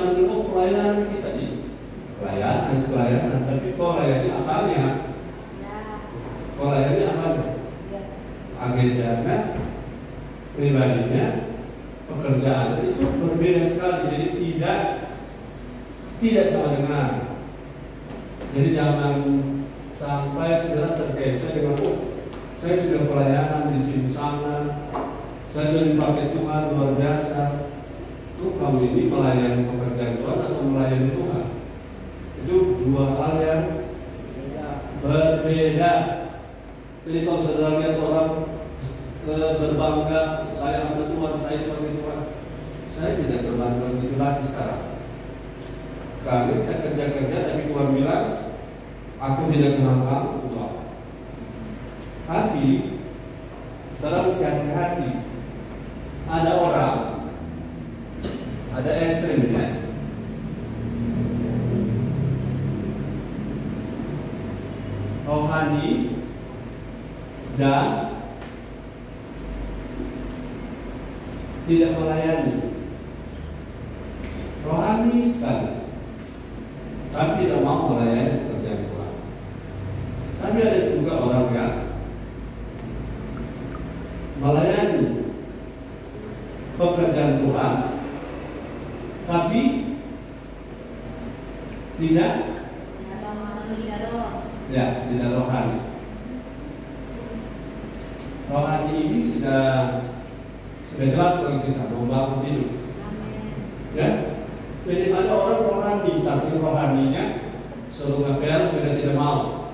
menunggu pelayanan kita nih, pelayanan, tapi kau layani apanya? Kau layani apanya? Agendanya, pribadinya, pekerjaan itu berbeda sekali. Jadi tidak sama dengan. Jadi jangan sampai saudara terkecoh dengan saya sudah pelayanan di sini sana, saya sudah dipakai Tuhan luar biasa. Tuh kamu ini melayani pekerjaan Tuhan atau melayani Tuhan? Itu dua hal yang berbeda. Jadi kalau saudara lihat orang berbangga, saya hamba Tuhan, saya dipakai Tuhan, saya tidak berbangga begitu lagi sekarang. Karena kita kerja-kerja, tapi Tuhan bilang, aku tidak kenal kamu, Tuhan. Tapi dalam hati-hati, ada orang, ada ekstrimnya. Rohani dan tidak melayani. Rohani sekali, tapi tidak mau melayani pekerjaan Tuhan. Tapi ada juga orang yang melayani pekerjaan Tuhan, tapi tidak tidak rohani. Rohani ini sudah jelas bagi kita membangun hidup. Ya, jadi ada orang rohani, saking rohaninya suruh ngepel sudah tidak mau.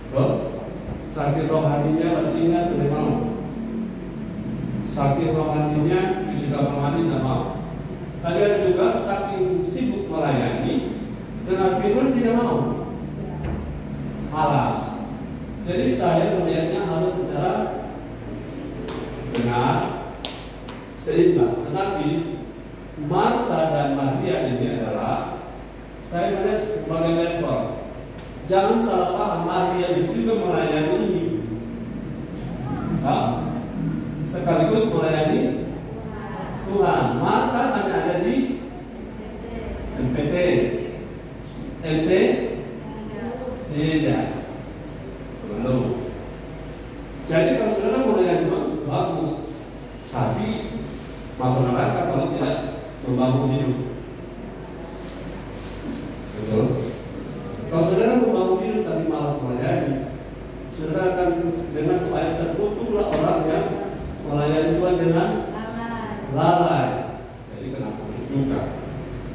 Betul? Saking rohaninya bersinga sudah mau. Saking rohaninya cuci kamar mandi tidak mau. Tapi ada juga saking sibuk melayani dengan firman tidak mau. Malas. Jadi saya melihatnya harus secara benar, seimbang. Tetapi Marta dan Maria ini adalah saya melihat sebagai level. Jangan salah paham, Maria itu juga melayani ini. Sekaligus melayani Tuhan. Marta hanya ada di MPT. MT tidak. Belum. Jadi kalau saudara melayani Tuhan bagus, tapi masuk neraka kalau tidak membangun hidup. Betul? Kalau saudara membangun hidup tapi malas melayani, saudara akan dengan ayat terkutuklah orang yang melayani Tuhan dengan lalai. Jadi kenapa juga?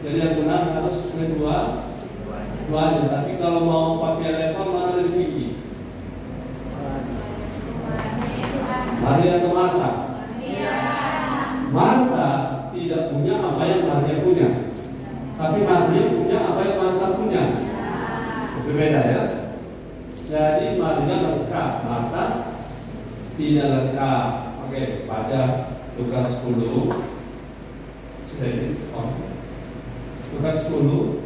Jadi yang benar harus keduanya. Tapi kalau mau pakai level mana lebih tinggi? Maria atau Marta? Marta tidak punya apa yang Maria punya, tapi Maria punya apa yang Marta punya. Itu beda ya. Jadi Maria lengkap, Marta tidak lengkap. Oke, baca Lukas 10. Sudah ini? Oh. Lukas 10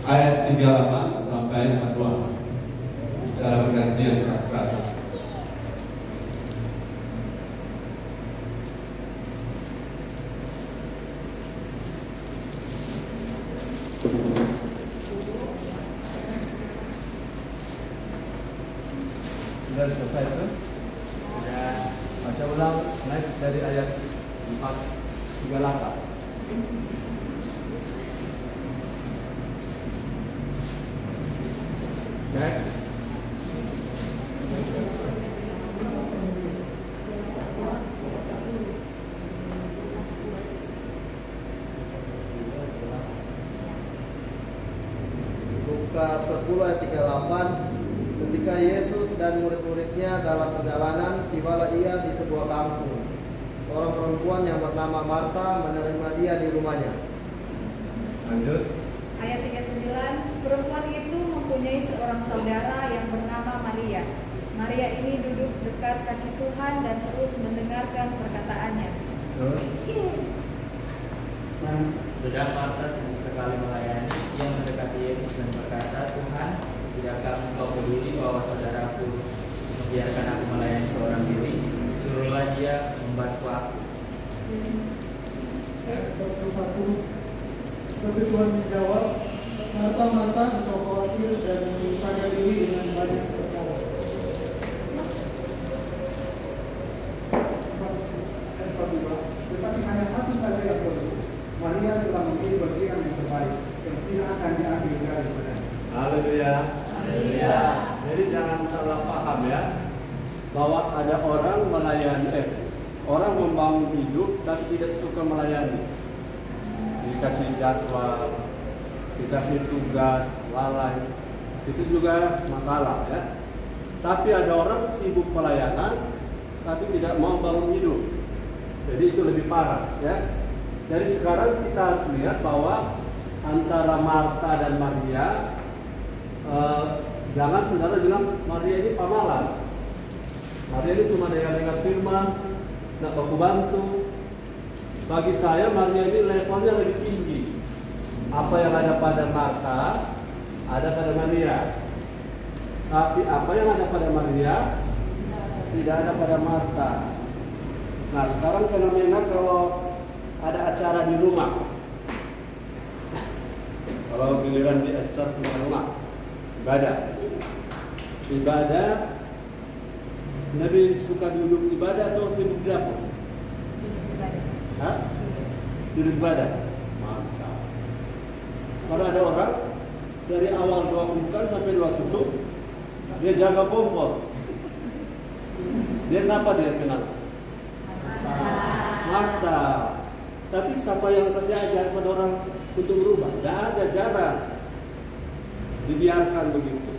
ayat 38 sampai 42. Secara bergantian satu-satu. Sudah selesai itu? Sudah. Baca ulang naik dari ayat 4:38. Next. Lukas 10 ayat 38. Ketika Yesus dan murid-muridnya dalam perjalanan, tibalah ia di sebuah kampung. Seorang perempuan yang bernama Marta menerima dia di rumahnya. Lanjut. Ayat 39, perempuan itu mempunyai seorang saudara yang bernama Maria. Maria ini duduk dekat kaki Tuhan dan terus mendengarkan perkataannya. Terus. Sedang Marta sibuk sekali melayani, ia mendekati Yesus dan berkata, Tuhan, tidakkah engkau peduli bahwa saudaraku membiarkan aku melayani seorang diri? Suruhlah dia membantu aku. Ayat 41. Tapi Tuhan menjawab, Marta, Marta, engkau khawatir dan menyusahkan diri dengan banyak perkara. Ayat 42. Tetapi hanya satu saja yang perlu. Maria telah memilih bagian yang terbaik, yang tidak akan diambil daripadanya. Haleluya. Haleluya. Jadi jangan salah paham ya, bahwa ada orang melayani, orang membangun hidup tapi tidak suka melayani. Dikasih jadwal, dikasih tugas, lalai, itu juga masalah ya. Tapi ada orang sibuk pelayanan tapi tidak mau bangun hidup, jadi itu lebih parah ya. Jadi sekarang kita harus lihat bahwa antara Marta dan Maria, jangan saudara bilang Maria ini pemalas. Maria ini cuma dengar firman, nak baku bantu. Bagi saya Maria ini levelnya lebih tinggi. Apa yang ada pada Marta ada pada Maria. Tapi apa yang ada pada Maria tidak ada pada Marta. Nah sekarang fenomena kalau ada acara di rumah, kalau giliran di Esther punya rumah ibadah, Nabi suka duduk ibadah atau sibuk di dapur? Hah? Duduk ibadah. Mantap. Kalau ada orang dari awal doa pembukaan sampai doa tutup, dia jaga kompor. Dia siapa dia kenal? Marta. Tapi siapa yang kasih ajar pada orang untuk berubah? Tidak ada, jarang. Dibiarkan begitu.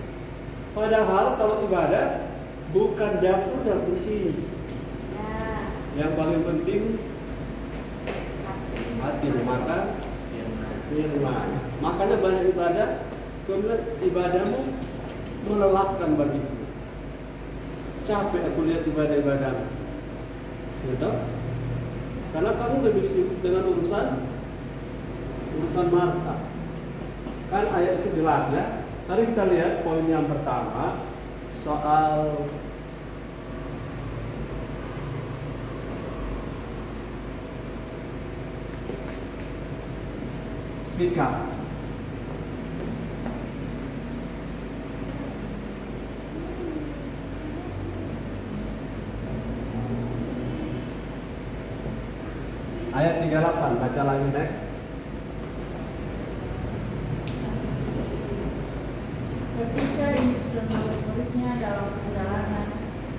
Padahal kalau ibadah bukan dapur yang penting. Yang paling penting hati makan firman. Makanya banyak ibadah, kemudian ibadahmu melelahkan bagiku. Capek aku lihat ibadah-ibadahmu. Gitu? Karena kamu lebih sibuk dengan urusan Marta. Kan ayat itu jelas ya. Mari kita lihat poin yang pertama soal sikap. Ayat 38, baca lagi next. Ketika Yesus dan murid-muridnya dalam perjalanan,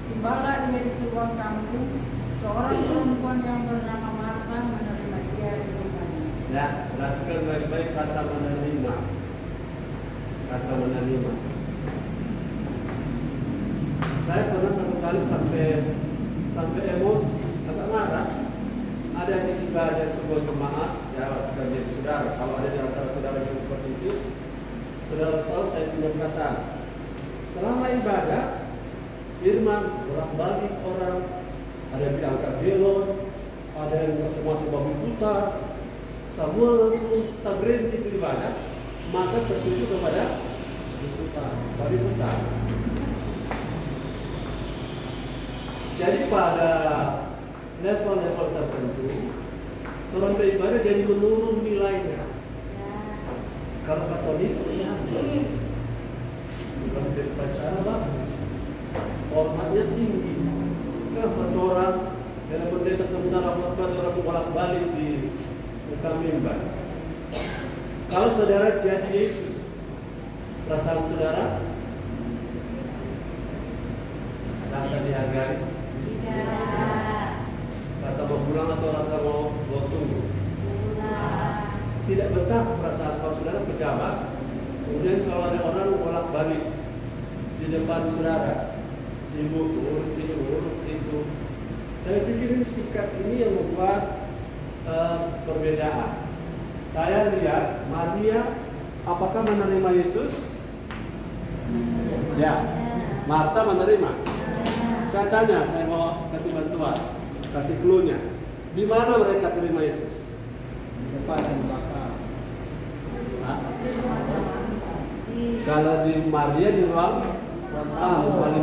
tibalah ia di sebuah kampung. Seorang perempuan yang bernama Marta menerima dia di rumahnya. Ya, perhatikan baik-baik kata menerima. Kata menerima. Saya pernah satu kali sampai emosi, agak marah. Ada di ibadah sebuah jemaat, ya bukan jadi saudara. Kalau ada di antara saudara yang seperti itu, saudara tahu saya punya perasaan. Selama ibadah, firman bolak-balik orang, ada yang diangkat gelon, ada yang masing-masing babi buta, semua langsung tak berhenti itu ibadah, maka tertuju kepada babi buta. Jadi pada level-level tertentu, orang beribadah jadi menurun nilainya. Kalau Katolik, bukan berbicara bagus, hormatnya tinggi. Kenapa orang dalam pendeta sementara orang bolak-balik di muka mimbar? Kalau saudara jadi Yesus, perasaan saudara rasa dihargai? Rasa mau pulang atau rasa mau tunggu? Tidak betah perasaan kalau saudara pejabat, kemudian kalau ada orang bolak-balik di depan saudara, sibuk urus ini, urus itu. Saya pikir ini sikap ini yang membuat perbedaan. Saya lihat Maria, apakah menerima Yesus? Ya, Marta menerima. Saya tanya, saya mau kasih bantuan, kasih clue-nya. Di mana mereka terima Yesus? Di depan dan belakang. Kalau di Maria di ruang tamu, kalau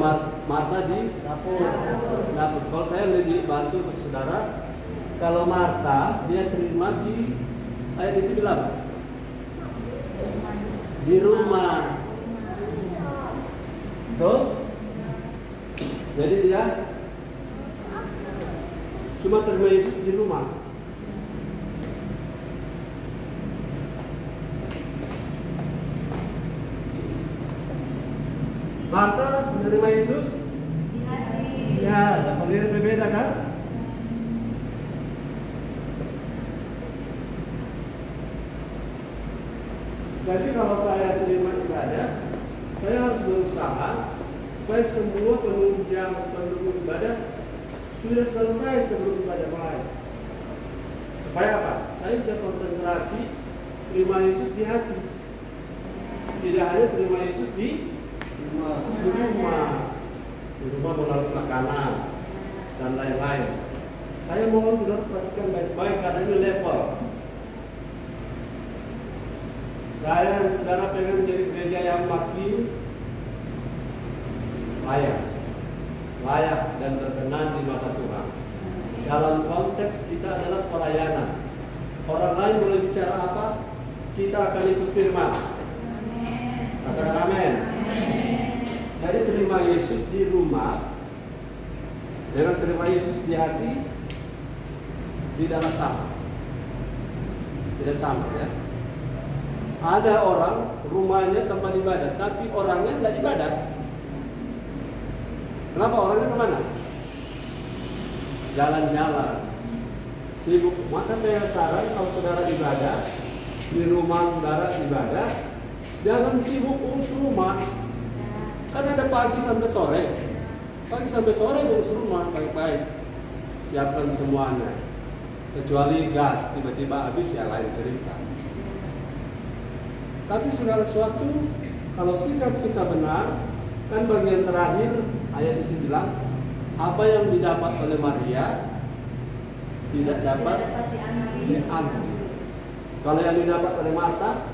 Marta di dapur. dapur. Kalau saya lebih bantu untuk saudara, kalau Marta dia terima di ayat itu bilang di rumah. Betul? Jadi dia cuma terima Yesus di rumah. Marta menerima Yesus Di hati. ya, dapat lihat berbeda kan? Jadi kalau saya terima ibadah, saya harus berusaha supaya semua penunjang pendukung ibadah sudah selesai sebelum ibadah mulai. Supaya apa? Saya bisa konsentrasi terima Yesus di hati. Tidak hanya terima Yesus di rumah melalui makanan dan lain-lain. Saya mohon saudara perhatikan baik-baik karena ini level. Saya dan saudara pengen menjadi gereja yang makin layak dan berkenan di mata Tuhan. Dalam konteks kita adalah pelayanan. Orang lain boleh bicara apa, kita akan ikut firman. Katakan amin. Jadi terima Yesus di rumah dengan terima Yesus di hati tidaklah sama. Tidak sama ya. Ada orang rumahnya tempat ibadah, tapi orangnya tidak ibadah. Kenapa? Orangnya kemana? Jalan-jalan, sibuk. Maka saya saran kalau saudara ibadah di rumah, saudara ibadah, jangan sibuk urus rumah. Kan ada pagi sampai sore urus rumah baik-baik, siapkan semuanya. Kecuali gas tiba-tiba habis ya lain cerita. Tapi segala sesuatu kalau sikap kita benar, kan bagian terakhir ayat itu bilang apa yang didapat oleh Maria tidak dapat diambil. Kalau yang didapat oleh Marta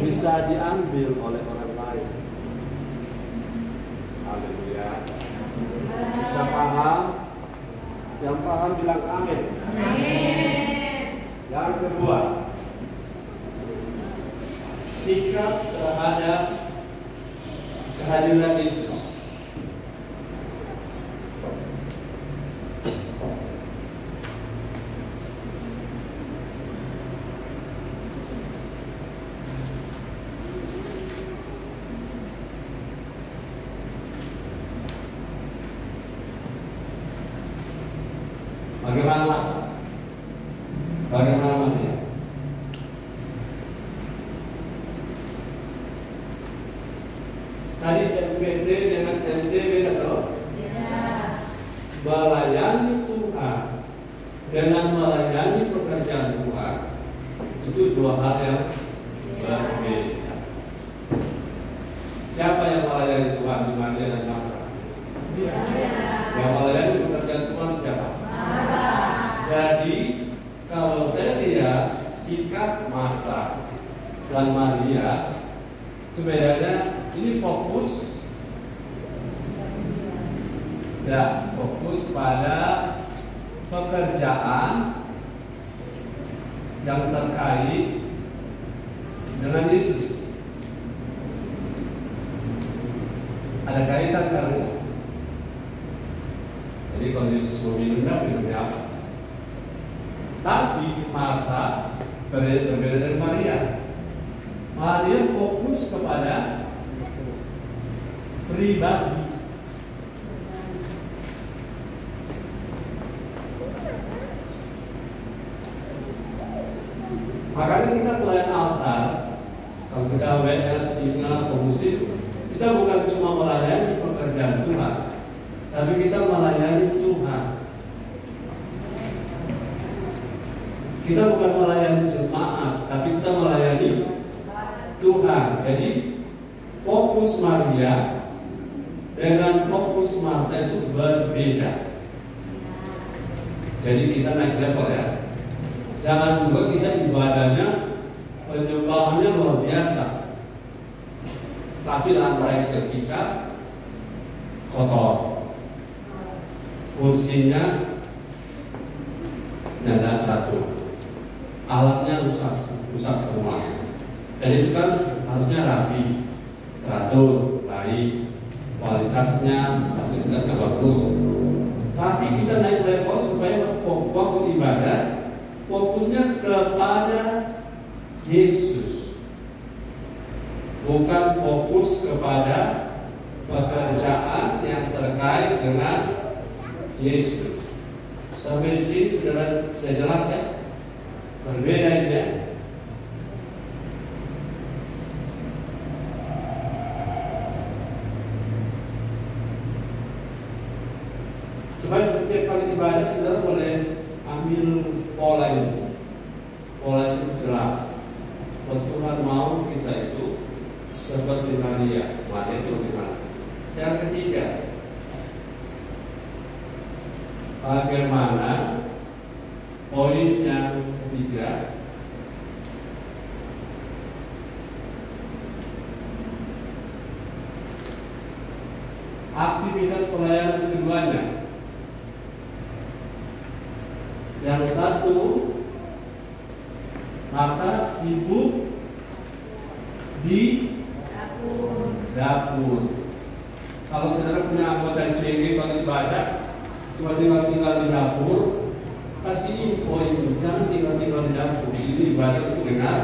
bisa diambil oleh orang lain. Haleluya. Bisa paham? Yang paham bilang amin. Yang kedua, sikap terhadap kehadiran Yesus. Bagaimana dia? Tadi MPT dengan MT beda toh? Melayani Tuhan dengan melayani pekerjaan Tuhan itu dua hal yang berbeda. Siapa yang melayani Tuhan di Maria dan Marta? Yang melayani pekerjaan Tuhan siapa? Jadi kalau saya lihat sikap Marta dan Maria itu bedanya, ini fokus pada pekerjaan yang terkait dengan Yesus. Ada kaitan karena. Jadi kalau Yesus mau minumnya apa? Tapi Marta berbeda dari Maria. Maria fokus kepada pribadi. Makanya kita pelayan altar, kalau kita WL, singa, pemusik, kita bukan cuma melayani pekerjaan Tuhan, tapi kita melayani Tuhan. Kita bukan melayani jemaat, tapi kita melayani Tuhan. Jadi fokus Maria dengan fokus Marta itu berbeda. Jadi kita naik level ya. Jangan juga kita ibadahnya, penyembahannya luar biasa, tapi langkah ke kita kotor, kursinya tidak teratur, alatnya rusak semua. Jadi itu kan harusnya rapi, teratur, baik, kualitasnya, fasilitasnya bagus. Tapi kita naik level supaya waktu ibadah fokusnya kepada Yesus, bukan fokus kepada pekerjaan yang terkait dengan Yesus. Sampai di sini saudara saya jelas ya, berbeda ya. Supaya setiap kali ibadah saudara boleh ambil pola ini. Pola ini jelas. Tuhan mau kita itu seperti Maria. Maria itu bagaimana? Yang ketiga, bagaimana poin yang ketiga, aktivitas pelayanan keduanya. Yang satu, Marta sibuk di dapur. Kalau saudara punya anggota CG kalau ibadah cuma tinggal di dapur, kasih info ini, jangan tinggal di dapur. Ini ibadah itu dengar.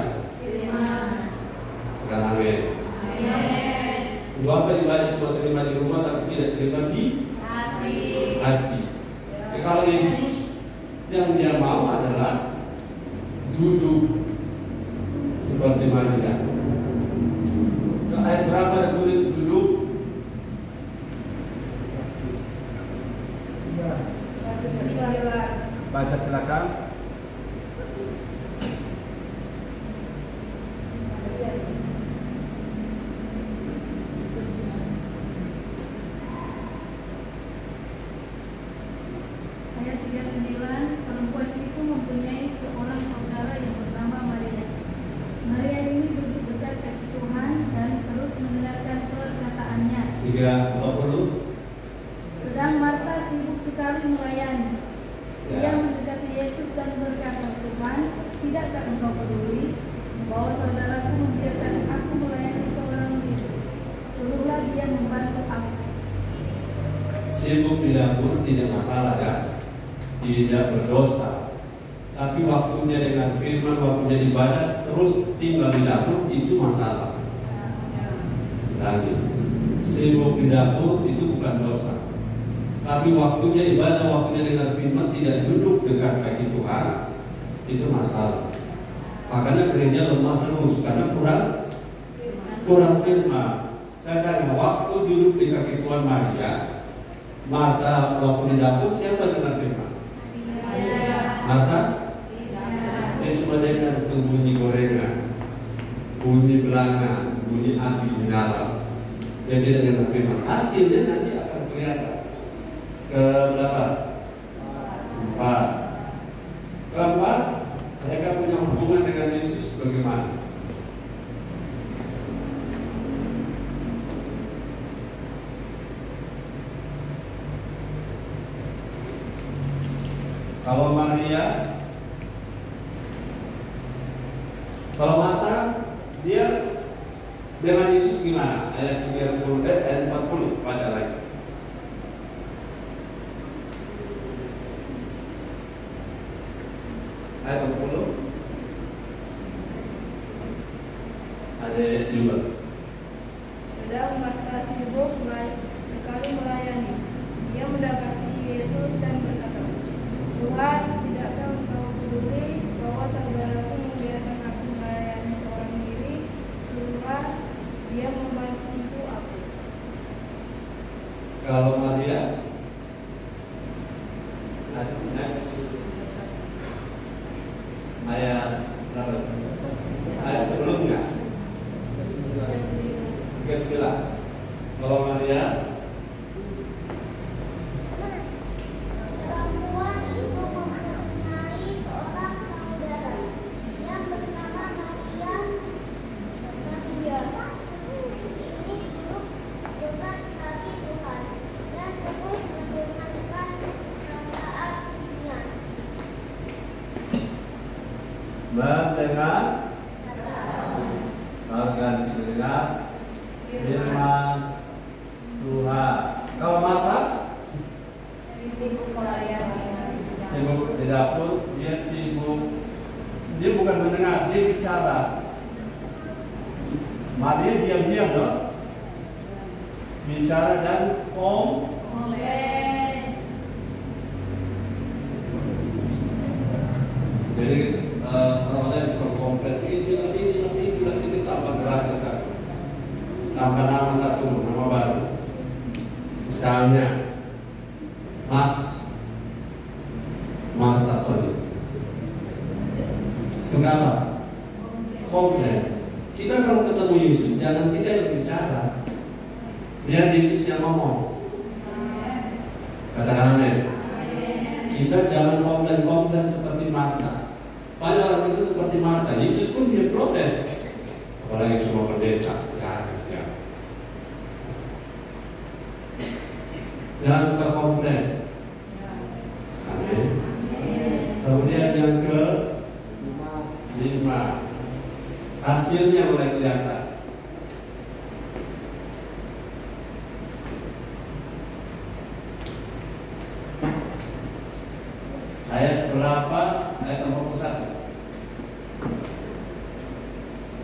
Sekarang amin. Untuk apa ibadah cuma terima di rumah tapi tidak terima di hati. Kalau Yesus yang dia mau adalah duduk seperti Maria. Ayat berapa ada tulis duduk? Baca silakan. Ayat 39, perempuan itu mempunyai seorang saudara yang bernama Maria. Maria ini duduk dekat kaki Tuhan dan terus mendengarkan perkataannya. 3:40. Sedang Marta sibuk sekali melayani. Ia mendekati Yesus dan berkata, Tuhan, tidakkah engkau peduli bahwa saudaraku membiarkan aku melayani seorang diri? Suruhlah dia membantu aku. Sibuk di dapur tidak masalah ya, tidak berdosa. Tapi waktunya dengan firman, waktunya ibadah, terus tinggal di dapur itu masalah. Lagi, sibuk di dapur itu bukan dosa. Tapi waktunya ibadah, waktunya dengan firman, tidak duduk dekat kaki Tuhan, itu masalah. Makanya gereja lemah terus karena kurang firman. Saya tanya, waktu duduk di kaki Tuhan Maria, Marta waktu di dapur, siapa dengar firman? Marta? Dia cuma dengar tuh bunyi gorengan, bunyi belanga, bunyi api di dalam. Dia tidak dengar firman. Hasilnya nanti akan kelihatan. Keberapa? 4. Keempat, mereka punya hubungan dengan Yesus bagaimana? Kalau Marta, dia dengan Yesus gimana? Ayat 30 ayat 40, baca lagi. Ayat 40. Ada juga. Sedang Marta sibuk sekali melayani. Ia mendekati Yesus dan berkata, Tuhan, tidakkah engkau peduli bahwa saudaraku membiarkan aku melayani seorang diri? Suruhlah dia membantu aku. Kalau Maria, next ayat berapa? Ayat sebelumnya 39. Kalau Maria, perempuan itu mempunyai seorang saudara yang bernama Maria. Ini duduk dekat kaki Tuhan mendengar, ganti mendengar firman Tuhan. Kalau Marta sibuk di dapur, dia sibuk, dia bukan mendengar, dia bicara. Maria diam-diam loh, bicara dan jadi orang-orang yang komplit ini tambah geraknya sekarang, tambah nama satu, nama baru. Misalnya Max Marta Soli segala komplain. Kita kalau ketemu Yesus, jangan kita yang bicara, biar Yesus yang ngomong. Katakan amin. Kita jangan komplain seperti Marta. Banyak orang itu seperti Marta. Yesus pun dia protes, apalagi cuma pendeta, ya habis ya. Jangan suka komplain. Amin. Kemudian yang ke-5, hasilnya mulai kelihatan. Ayat berapa? Ayat 41.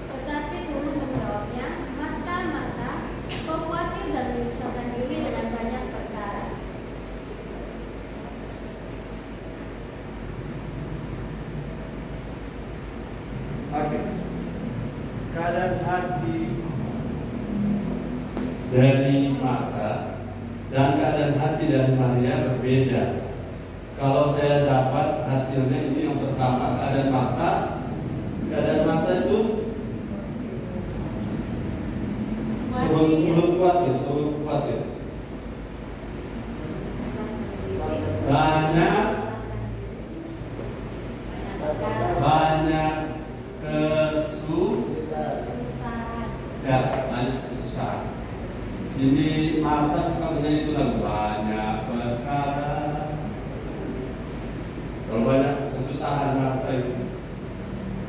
Tetapi Guru menjawabnya, Marta, Marta, kau khawatir dan menyusahkan diri dengan banyak perkara. Oke. Keadaan hati Dari Marta dan keadaan hati dari Maria berbeda. Kalau saya dapat hasilnya ini yang pertama, keadaan Marta itu sebelum kuat ya. Banyak kesusahan. Ini Marta suka menyanyi itu lagu, banyak perkara. Kalau banyak kesusahan Marta itu,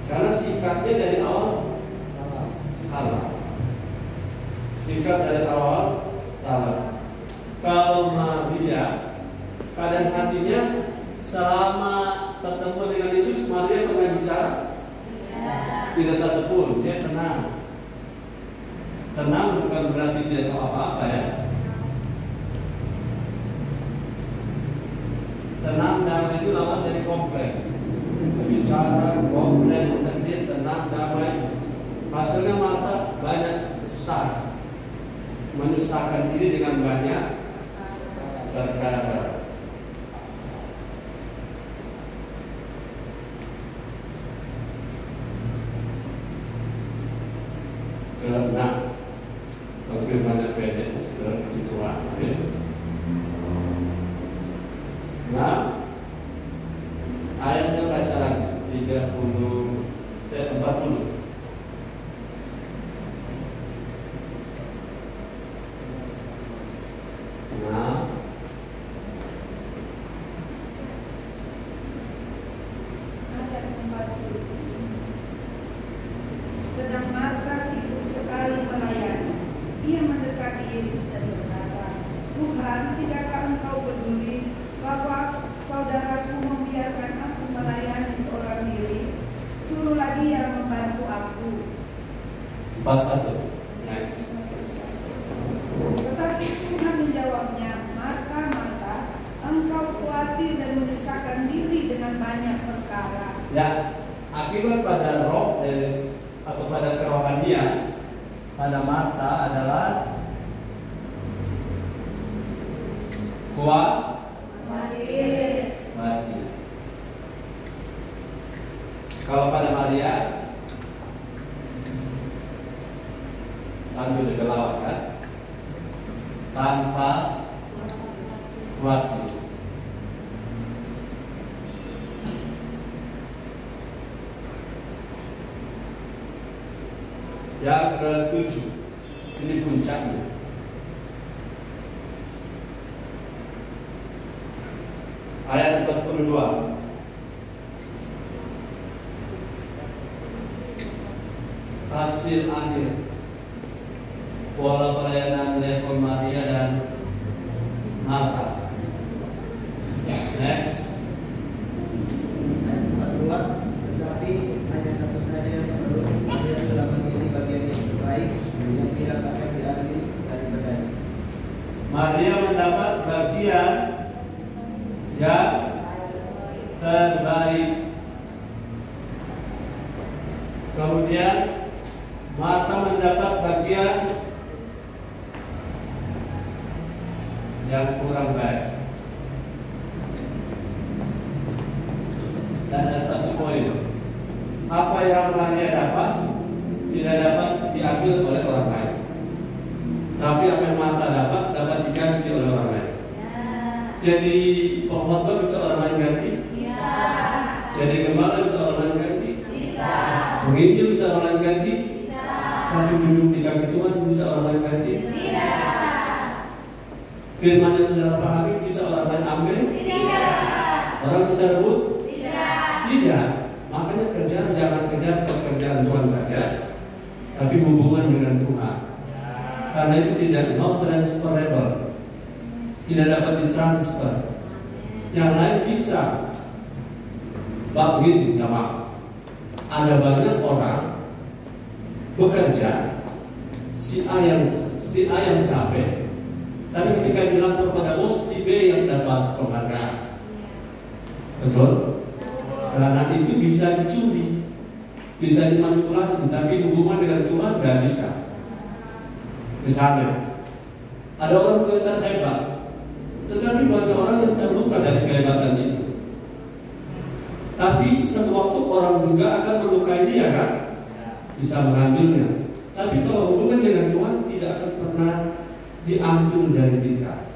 karena sikapnya dari awal salah. Sikap dari awal salah. Kalau Maria, keadaan hatinya selama bertemu dengan Yesus, Maria pernah bicara? Tidak satu pun. Dia tenang. Tenang bukan berarti tidak tahu apa-apa ya. Tenang damai itu lawan dari komplain. Bicara, komplain, tapi dia tenang damai. Hasilnya Marta banyak kesusahan, menyusahkan diri dengan banyak perkara. Keenam, firman pendek, saudara puji Tuhan. Nah, ayatnya baca lagi 40. Nah, Ayat 40. Sedang Marta sibuk sekali melayani. Ia mendekati Yesus dan berkata, Tuhan, tidakkah engkau peduli bahwa saudaraku membiarkan aku melayani seorang diri? Suruhlah dia membantu aku. 41. Next. Tetapi Tuhan menjawabnya, Marta, Marta, engkau khawatir dan menyusahkan diri dengan banyak perkara. Ya, akibat pada roh atau pada kerohanian pada Marta adalah khawatir. Kalau pada Maria lanjut di lawan kan, tanpa khawatir. Yang ke-7, ini puncaknya. Ayat 42. hasil akhir pola pelayanan level Maria dan Marta. Next. Ayat 42, tetapi hanya satu saja yang perlu, Maria telah memilih bagian yang terbaik yang tidak akan diambil daripadanya. Maria mendapat bagian yang terbaik. Kemudian Marta mendapat bagian yang kurang baik. Dan ada satu poin, apa yang Maria dapat tidak dapat diambil oleh orang lain, tapi apa yang Marta dapat diganti oleh orang lain. Jadi pengkhotbah bisa orang lain ganti? Bisa. Jadi gembala bisa orang lain ganti? Bisa. Menginjil bisa orang lain ganti? Bisa. Tapi duduk di kaki Tuhan bisa orang lain ganti? Tidak. Firman yang saudara pahami bisa orang lain ambil? Tidak. Orang bisa rebut? Tidak. Makanya jangan kejar pekerjaan Tuhan saja, tapi hubungan dengan Tuhan. Karena itu tidak non-transferable, tidak dapat ditransfer. Yang lain bisa. Begini, ada banyak orang bekerja, si A yang capek, tapi ketika dilapor pada bos, si B yang dapat penghargaan. Betul? Karena itu bisa dicuri, bisa dimanipulasi, tapi hubungan dengan Tuhan nggak bisa. Misalnya, ada orang kelihatan hebat, tetapi banyak orang yang terluka dari kehebatan itu. Tapi suatu waktu orang juga akan melukai dia, kan? Bisa mengambilnya. Tapi kalau hubungan dengan Tuhan tidak akan pernah diambil dari kita.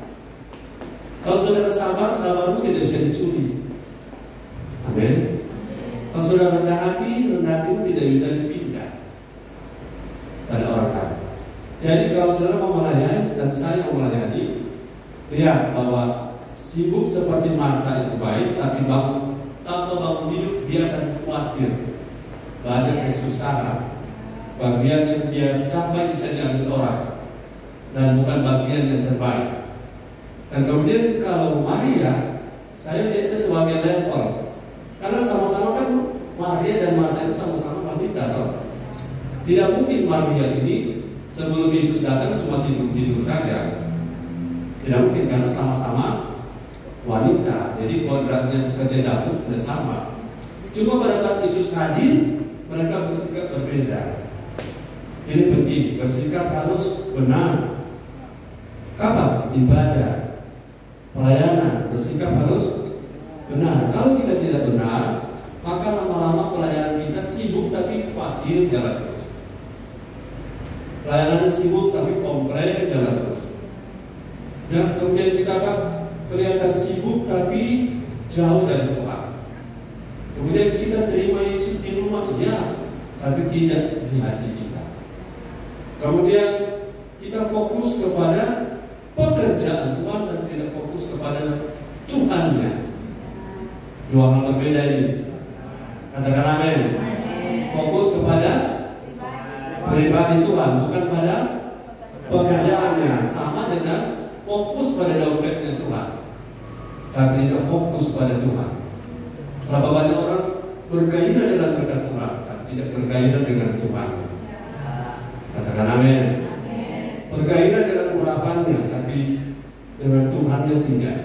Kalau saudara sabar, sabarmu tidak bisa dicuri. Amin. Kalau saudara rendah hati, rendah hatimu tidak bisa dipindah pada orang lain. Jadi kalau saudara mau melayani dan saya mau melayani, lihat bahwa sibuk seperti Marta itu baik, tapi tanpa bangun hidup dia akan khawatir. Banyak kesusahan, bagian yang dia capai bisa diambil orang, dan bukan bagian yang terbaik. Dan kemudian kalau Maria, saya lihatnya sebagai level. Karena sama-sama kan Maria dan Marta itu sama-sama wanita, toh. Tidak mungkin Maria ini sebelum Yesus datang cuma tidur saja. Tidak mungkin, karena sama-sama wanita. Jadi kodratnya kerja dapur sudah sama. Cuma pada saat Yesus hadir, mereka bersikap berbeda. Ini penting, bersikap harus benar. Kapan? Ibadah, pelayanan, bersikap harus benar. Kalau kita tidak benar, maka lama-lama pelayanan kita sibuk tapi khawatir jalan terus. Pelayanan sibuk tapi komplain jalan terus. Dan kemudian kita kan kelihatan sibuk tapi jauh dari Tuhan. Kemudian kita terima Yesus di rumah, ya, tapi tidak di hati kita. Kemudian kita fokus kepada pekerjaan Tuhan dan tidak fokus kepada Tuhannya. Dua hal berbeda ini. Katakan amin. Fokus kepada pribadi Tuhan, bukan pada pekerjaannya. Sama dengan fokus pada dompetnya Tuhan, tapi tidak fokus pada Tuhan. Berapa banyak orang bergairah dengan berkat Tuhan, tapi tidak bergairah dengan Tuhan. Katakan amin. Bergairah dengan urapannya, tapi dengan Tuhannya tidak.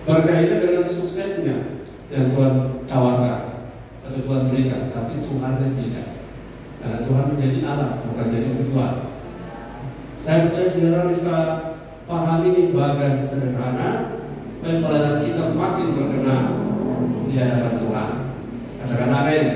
Bergairah dengan suksesnya yang Tuhan tawarkan atau Tuhan berikan, tapi Tuhannya tidak. Karena Tuhan menjadi alat, bukan jadi tujuan. Saya percaya saudara bisa pahami ini bagian sederhana, dan pelayanan kita makin berkenan di hadapan Tuhan. Katakan amin.